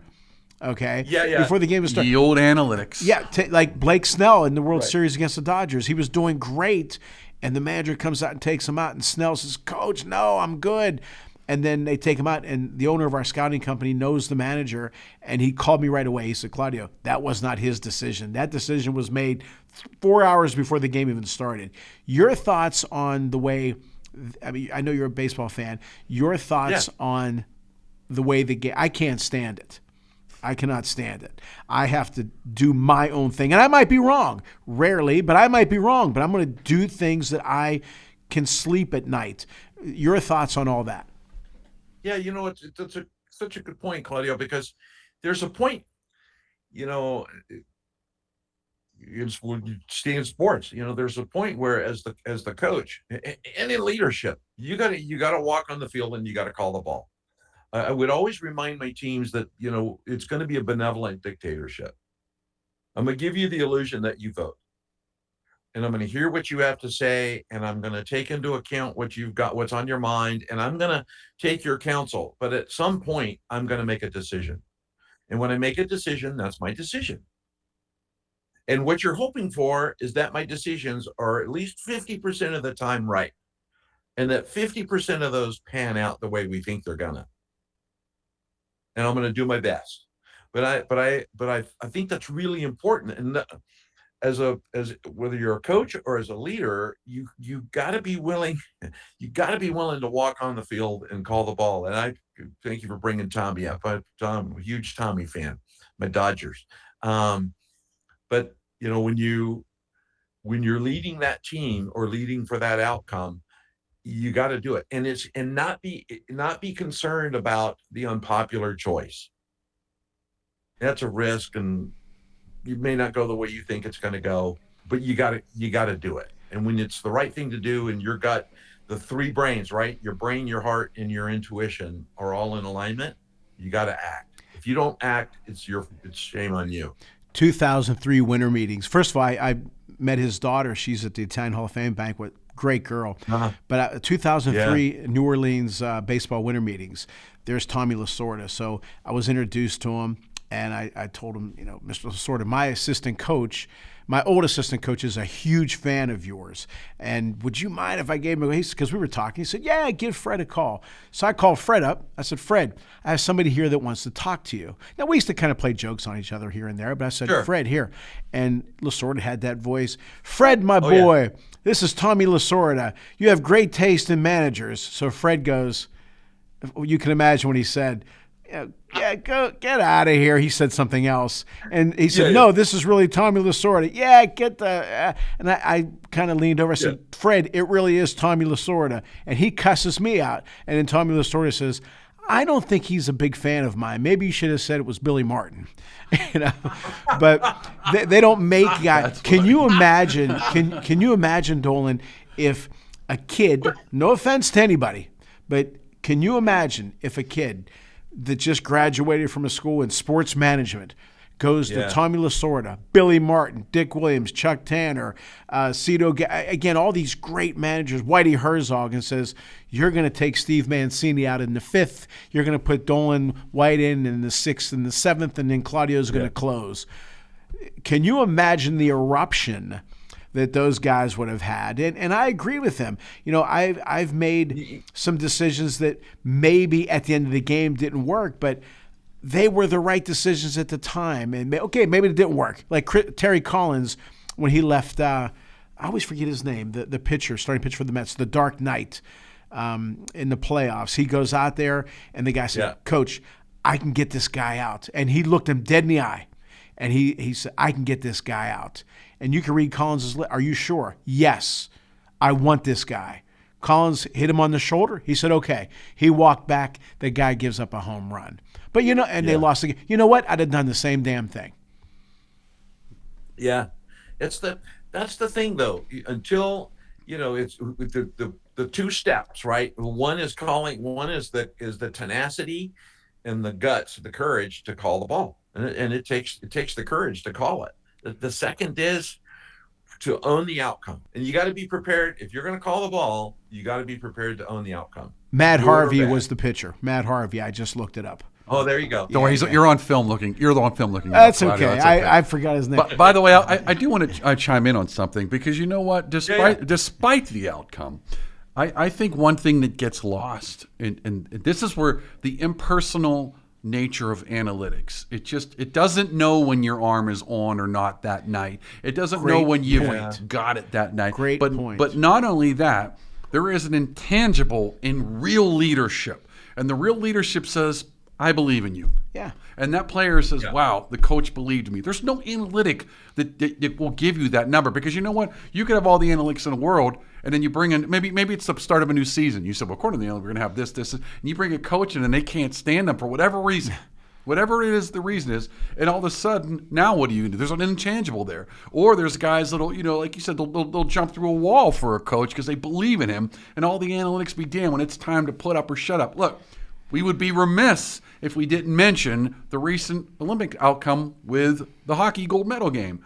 Okay? Yeah. Before the game was started. The old analytics. Yeah, like Blake Snell in the World Series against the Dodgers. He was doing great, and the manager comes out and takes him out, and Snell says, Coach, no, I'm good. And then they take him out, and the owner of our scouting company knows the manager, and he called me right away. He said, Claudio, that was not his decision. That decision was made 4 hours before the game even started. Your thoughts on the way – I mean, I know you're a baseball fan. Your thoughts on the way the game – I can't stand it. I cannot stand it. I have to do my own thing. And I might be wrong, rarely, but I might be wrong. But I'm going to do things that I can sleep at night. Your thoughts on all that? Yeah, you know, it's such a good point, Claudio, because there's a point, you know, when you stay in sports, you know, there's a point where as the coach and in leadership, you got to walk on the field and you got to call the ball. I would always remind my teams that, you know, it's going to be a benevolent dictatorship. I'm going to give you the illusion that you vote. And I'm going to hear what you have to say, and I'm going to take into account what you've got, what's on your mind, and I'm going to take your counsel. But at some point, I'm going to make a decision. And when I make a decision, that's my decision. And what you're hoping for is that my decisions are at least 50% of the time right. And that 50% of those pan out the way we think they're gonna. And I'm gonna do my best. But I think that's really important. And as whether you're a coach or as a leader, you got to be willing, to walk on the field and call the ball. And I thank you for bringing Tommy up. I'm a huge Tommy fan, my Dodgers. But when you're leading that team or leading for that outcome, you got to do it, and not be concerned about the unpopular choice. That's a risk, and you may not go the way you think it's going to go, but you got to do it. And when it's the right thing to do, and your gut, the three brains, right? Your brain, your heart, and your intuition are all in alignment. You got to act. If you don't act, it's shame on you. 2003 winter meetings. First of all, I met his daughter. She's at the Italian Hall of Fame banquet. Great girl. But 2003 New Orleans baseball winter meetings, there's Tommy Lasorda. So I was introduced to him, and I told him, Mr. Lasorda, my assistant coach, my old assistant coach is a huge fan of yours. And would you mind if I gave him because we were talking. He said, yeah, give Fred a call. So I called Fred up. I said, Fred, I have somebody here that wants to talk to you. Now, we used to kind of play jokes on each other here and there, but I said, sure. Fred, here. And Lasorda had that voice. Fred, my boy, this is Tommy Lasorda. You have great taste in managers. So Fred goes, you can imagine what he said. Go get out of here. He said something else, and he said, "No, this is really Tommy Lasorda." Yeah, get the. And I kind of leaned over. I said, "Fred, it really is Tommy Lasorda," and he cusses me out. And then Tommy Lasorda says, "I don't think he's a big fan of mine. Maybe you should have said it was Billy Martin." But they don't make guys. Can you imagine? Can you imagine, Dolan, if a kid? No offense to anybody, but can you imagine if a kid that just graduated from a school in sports management goes to Tommy Lasorda, Billy Martin, Dick Williams, Chuck Tanner, Cito, again, all these great managers, Whitey Herzog, and says, you're going to take Steve Mancini out in the 5th, you're going to put Dolan White in the 6th and the 7th, and then Claudio's going to close. Can you imagine the eruption that those guys would have had? And I agree with them. I've made some decisions that maybe at the end of the game didn't work, but they were the right decisions at the time. And maybe it didn't work. Like Terry Collins, when he left, I always forget his name, the pitcher, starting pitcher for the Mets, the Dark Knight in the playoffs. He goes out there, and the guy said, Coach, I can get this guy out. And he looked him dead in the eye, and he said, I can get this guy out. And you can read Collins' list. Are you sure? Yes, I want this guy. Collins hit him on the shoulder. He said, okay. He walked back. The guy gives up a home run. But, they lost again. You know what? I'd have done the same damn thing. Yeah. That's the thing, though. Until, it's the two steps, right? One is the tenacity and the guts, the courage to call the ball. And it takes the courage to call it. The second is to own the outcome. And you got to be prepared. If you're going to call the ball, you got to be prepared to own the outcome. Matt Harvey was the pitcher. Matt Harvey. I just looked it up. Oh, there you go. Don't worry. You're on film looking. You're the one film looking. That's okay. I forgot his name. By the way, I do want to chime in on something, because you know what? Despite the outcome, I think one thing that gets lost, and this is where the impersonal nature of analytics. It doesn't know when your arm is on or not that night. It doesn't know when you've got it that night. Great point. But not only that, there is an intangible in real leadership. And the real leadership says, I believe in you. Yeah. And that player says, wow, the coach believed in me. There's no analytic that will give you that number, because you know what? You could have all the analytics in the world, and then you bring in, maybe it's the start of a new season. You said, well, according to the analytics, we're going to have this, and you bring a coach in and they can't stand them for whatever reason. Whatever it is, the reason is, and all of a sudden, now what do you do? There's an intangible there. Or there's guys that'll, like you said, they'll jump through a wall for a coach because they believe in him, and all the analytics be damned when it's time to put up or shut up. Look, we would be remiss if we didn't mention the recent Olympic outcome with the hockey gold medal game.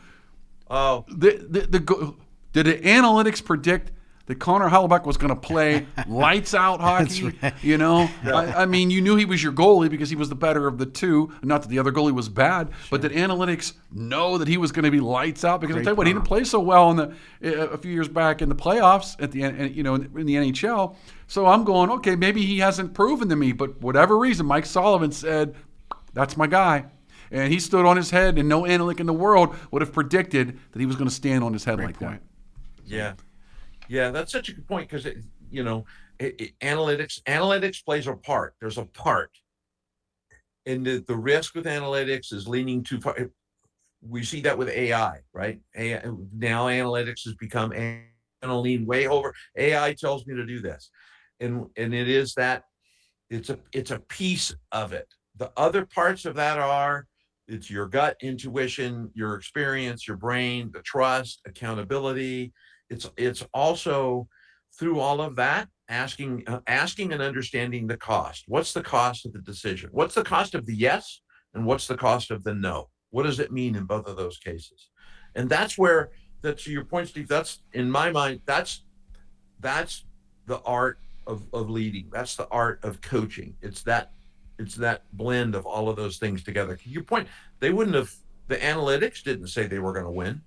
Oh. Did the analytics predict that Connor Hellebuck was going to play lights out hockey. You know, I mean, you knew he was your goalie because he was the better of the two. Not that the other goalie was bad, but that analytics know that he was going to be lights out. Because I'll tell you what, he didn't play so well a few years back in the playoffs at the end, you know, in the NHL. So I'm going, okay, maybe he hasn't proven to me, but whatever reason, Mike Sullivan said, that's my guy. And he stood on his head, and no analytic in the world would have predicted that he was going to stand on his head like that. Yeah. Yeah, that's such a good point because, you know, analytics plays a part. There's a part. And the risk with analytics is leaning too far. We see that with AI, right? Now analytics has become, I'm going to lean way over. AI tells me to do this. And it is that it's a piece of it. The other parts of that are, it's your gut intuition, your experience, your brain, the trust, accountability. It's also through all of that, asking and understanding the cost. What's the cost of the decision? What's the cost of the yes? And what's the cost of the no? What does it mean in both of those cases? And that's where, that's your point, Steve, that's, in my mind, that's the art of leading. That's the art of coaching. It's that blend of all of those things together. Your point, the analytics didn't say they were going to win.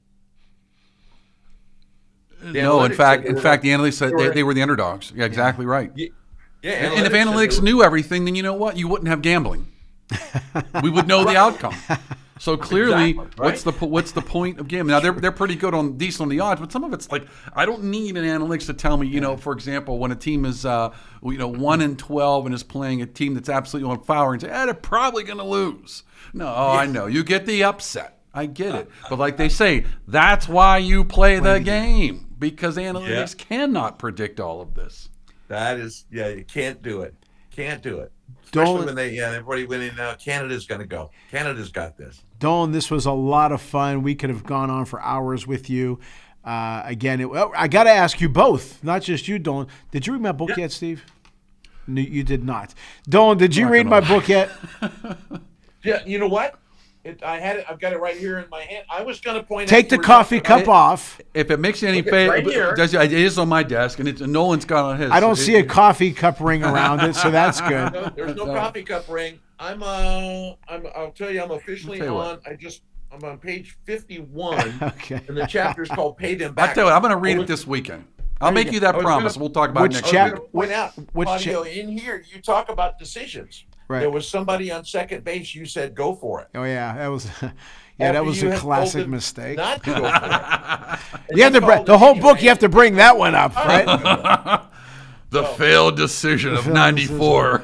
No, in fact, the analysts said they were the underdogs. Yeah, exactly right. Yeah, and if analytics knew everything, then you know what? You wouldn't have gambling. We would know the outcome. So clearly, exactly, right? what's the point of gambling? Now they're pretty good decent on the odds, but some of it's like I don't need an analytics to tell me. You know, for example, when a team is 1-12 and is playing a team that's absolutely on fire and say, they're probably going to lose. No, I know you get the upset. I get it, but like they say, that's why you play the game. Because analytics cannot predict all of this. That is, you can't do it. Especially when everybody went in now, Canada's going to go. Canada's got this. Dolan, this was a lot of fun. We could have gone on for hours with you. Again, I got to ask you both, not just you, Dolan. Did you read my book yet, Steve? No, you did not. Dolan, did you read my book yet? Yeah, you know what? I've got it right here in my hand. I was going to point out. Take the coffee cup off. If it makes you any favor, it is on my desk, and Nolan's got on his. I don't see a coffee cup ring around it, so that's good. No, there's no coffee cup ring. I'll tell you, I'm officially on. I'm on page 51, okay. And the chapter's called "Pay Them Back." I tell you, I'm going to read it this weekend. I'll make you that promise. We'll talk about it next week. Point out, Claudio, in here you talk about decisions. Right. There was somebody on second base. You said go for it. Oh yeah, that was that was a classic mistake. Not to go for it. You have to the whole book. You have to bring that one up, right? The failed decision of '94.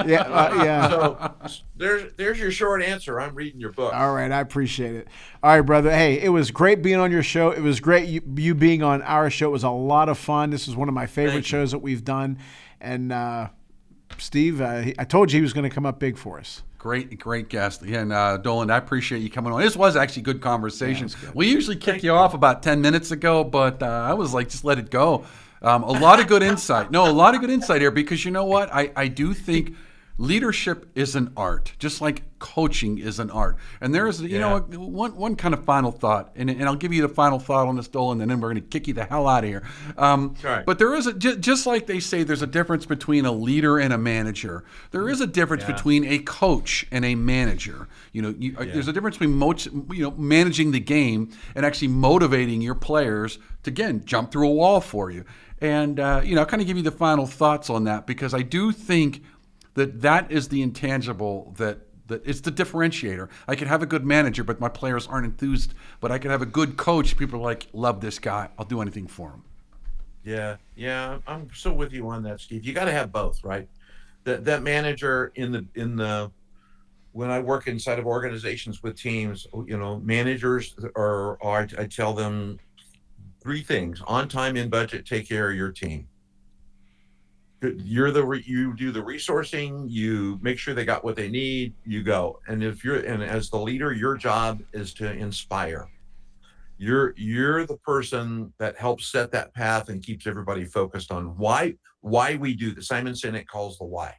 Yeah. So there's your short answer. I'm reading your book. All right, I appreciate it. All right, brother. Hey, it was great being on your show. It was great you being on our show. It was a lot of fun. This is one of my favorite shows that we've done, and. Steve, I told you he was going to come up big for us. Great guest. And Dolan, I appreciate you coming on. This was actually good conversation. We usually kick you off about 10 minutes ago, but I was like, just let it go. A lot of good insight. No, a lot of good insight here because you know what? I do think leadership is an art, just like coaching is an art. And there is, one kind of final thought, and I'll give you the final thought on this, Dolan, and then we're going to kick you the hell out of here. Right. But there is just like they say, there's a difference between a leader and a manager. There is a difference between a coach and a manager. There's a difference between managing the game and actually motivating your players to again jump through a wall for you. And kind of give you the final thoughts on that because I do think that is the intangible that it's the differentiator. I could have a good manager, but my players aren't enthused. But I could have a good coach. People are like, love this guy. I'll do anything for him. Yeah. I'm so with you on that, Steve. You got to have both, right? That manager in the when I work inside of organizations with teams, managers I tell them three things: on time, in budget, take care of your team. You do the resourcing, you make sure they got what they need, you go. And as the leader, your job is to inspire. You're the person that helps set that path and keeps everybody focused on why we do this. Simon Sinek calls the why.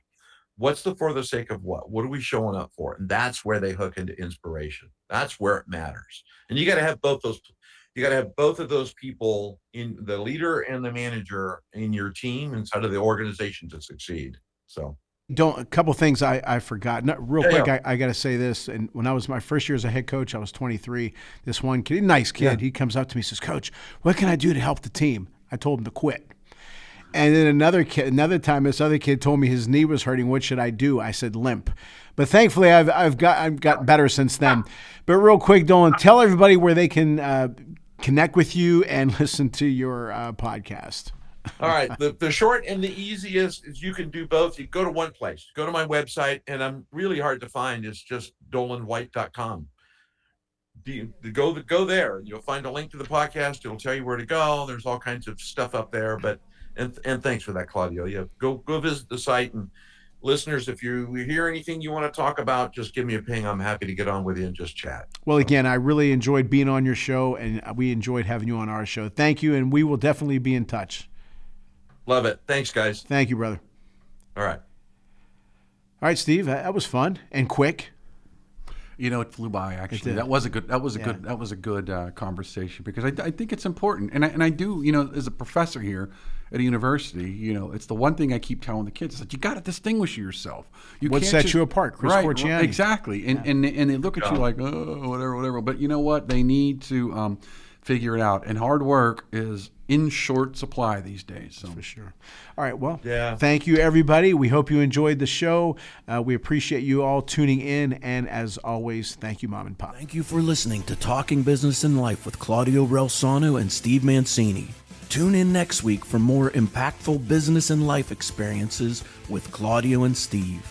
What's for the sake of what? What are we showing up for? And that's where they hook into inspiration. That's where it matters. And you got to have both those. you got to have both of those people, in the leader and the manager, in your team inside of the organization to succeed. So A couple things I forgot. Real Yeah, quick, yeah. I got to say this. And when I was my first year as a head coach, I was 23. This one kid, nice kid, he comes up to me and says, "Coach, what can I do to help the team?" I told him to quit. And then another time, this other kid told me his knee was hurting. What should I do? I said limp. But thankfully, I've gotten better since then. But real quick, Dolan, tell everybody where they can connect with you and listen to your podcast. All right. The short and the easiest is you can do both. You go to one place, go to my website, and I'm really hard to find. It's just dolandwhite.com. Go there. You'll find a link to the podcast. It'll tell you where to go. There's all kinds of stuff up there. And thanks for that, Claudio. Yeah, go visit the site. And listeners, if you hear anything you want to talk about, just give me a ping. I'm happy to get on with you and just chat. Well, again, I really enjoyed being on your show, and we enjoyed having you on our show. Thank you, and we will definitely be in touch. Love it. Thanks, guys. Thank you, brother. All right. All right, Steve, that was fun and quick. It flew by. Actually, did. that was a good conversation, because I think it's important, and I do, as a professor here at a university, it's the one thing I keep telling the kids is that you got to distinguish yourself. What sets you apart, Chris Corciani? Exactly, and they look at you like, oh, whatever. But you know what? They need to figure it out, and hard work is in short supply these days. So. For sure. All right. Well, Yeah. Thank you, everybody. We hope you enjoyed the show. We appreciate you all tuning in. And as always, thank you, Mom and Pop. Thank you for listening to Talking Business and Life with Claudio Relsano and Steve Mancini. Tune in next week for more impactful business and life experiences with Claudio and Steve.